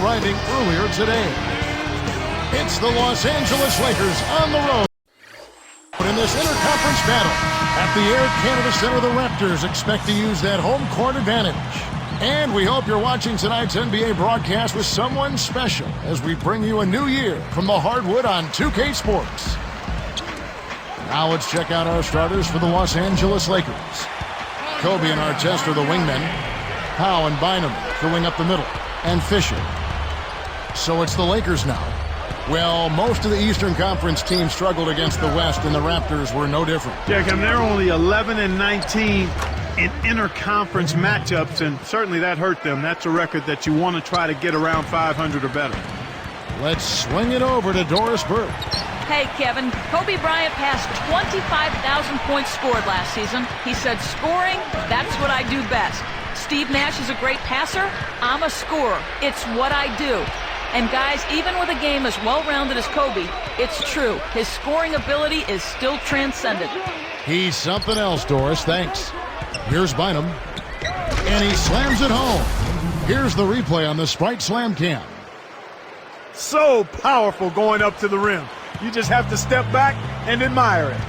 arriving earlier today. It's the Los Angeles Lakers on the road in this interconference battle. At the Air Canada Center, the Raptors expect to use that home court advantage. And we hope you're watching tonight's NBA broadcast with someone special as we bring you a new year from the hardwood on 2K Sports. Now let's check out our starters for the Los Angeles Lakers. Kobe and Artest are the wingmen. Howe and Bynum filling up the middle. And Fisher. So it's the Lakers now. Well, most of the Eastern Conference teams struggled against the West, and the Raptors were no different. Yeah, Kevin, they're only 11-19 in interconference matchups, and certainly that hurt them. That's a record that you want to try to get around 500 or better. Let's swing it over to Doris Burke. Hey, Kevin, Kobe Bryant passed 25,000 points scored last season. He said, scoring, that's what I do best. Steve Nash is a great passer. I'm a scorer. It's what I do. And guys, even with a game as well-rounded as Kobe, it's true. His scoring ability is still transcendent. He's something else, Doris. Thanks. Here's Bynum. And he slams it home. Here's the replay on the Sprite Slam Cam. So powerful going up to the rim. You just have to step back and admire it.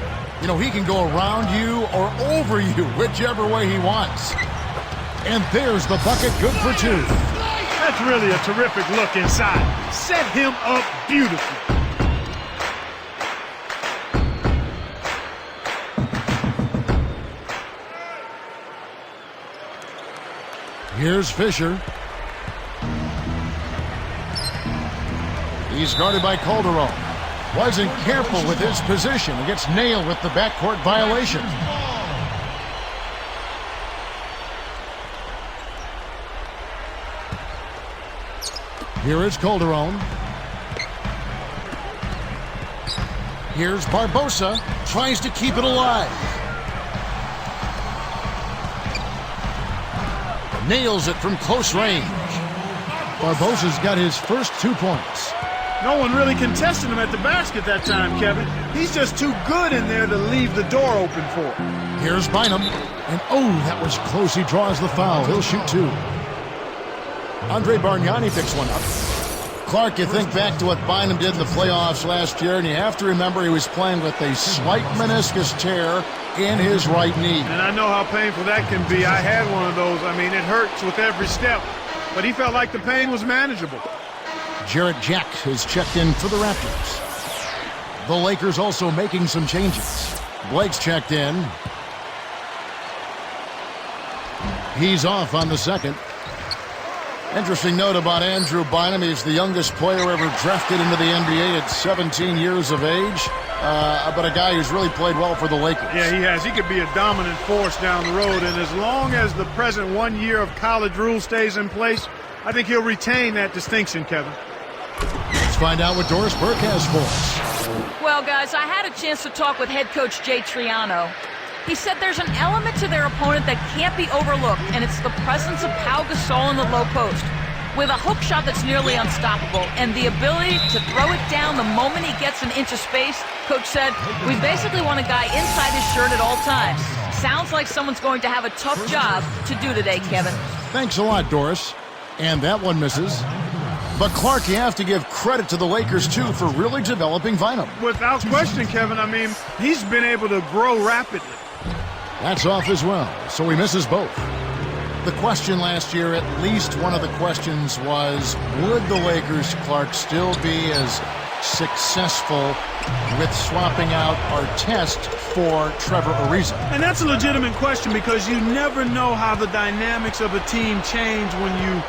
You know, he can go around you or over you, whichever way he wants. And there's the bucket, good for two. That's really a terrific look inside. Set him up beautifully. Here's Fisher. He's guarded by Calderon. Wasn't careful with his position. He gets nailed with the backcourt violation. Here is Calderon. Here's Barbosa. Tries to keep it alive. Nails it from close range. Barbosa's got his first 2 points. No one really contested him at the basket that time, Kevin. He's just too good in there to leave the door open for him. Here's Bynum. And oh, that was close. He draws the foul. He'll shoot 2. Andre Bargnani picks one up. Clark, you think back to what Bynum did in the playoffs last year, and you have to remember he was playing with a slight meniscus tear in his right knee. And I know how painful that can be. I had one of those. I mean, it hurts with every step. But he felt like the pain was manageable. Jarrett Jack has checked in for the Raptors. The Lakers also making some changes. Blake's checked in. He's off on the second. Interesting note about Andrew Bynum. He's the youngest player ever drafted into the NBA at 17 years of age. But a guy who's really played well for the Lakers. Yeah, he has. He could be a dominant force down the road. And as long as the present 1 year of college rule stays in place, I think he'll retain that distinction, Kevin. Let's find out what Doris Burke has for us. Well, guys, I had a chance to talk with head coach Jay Triano. He said there's an element to their opponent that can't be overlooked, and it's the presence of Pau Gasol in the low post. With a hook shot that's nearly unstoppable and the ability to throw it down the moment he gets an inch of space, Coach said, we basically want a guy inside his shirt at all times. Sounds like someone's going to have a tough job to do today, Kevin. Thanks a lot, Doris. And that one misses. But Clark, you have to give credit to the Lakers, too, for really developing Bynum. Without question, Kevin. I mean, he's been able to grow rapidly. That's off as well, so he misses both. The question last year, at least one of the questions was, would the Lakers, Clark, still be as successful with swapping out Artest for Trevor Ariza? And that's a legitimate question because you never know how the dynamics of a team change when you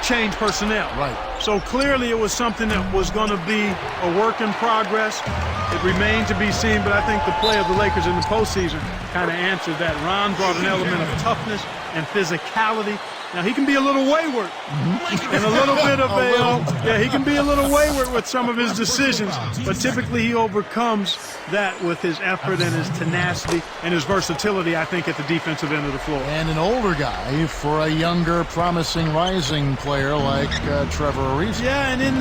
change personnel. Right. So clearly it was something that was going to be a work in progress. It remained to be seen, but I think the play of the Lakers in the postseason kind of answered that. Ron brought an element of toughness and physicality. Now, he can be a little wayward and a little bit of he can be a little wayward with some of his decisions, but typically he overcomes that with his effort and his tenacity and his versatility, I think, at the defensive end of the floor. And an older guy for a younger, promising, rising player like Trevor Ariza. Yeah, and in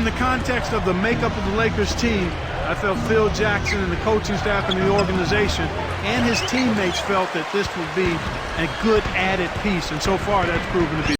the context of the makeup of the Lakers team, I felt Phil Jackson and the coaching staff and the organization and his teammates felt that this would be a good added piece, and so far that's proven to be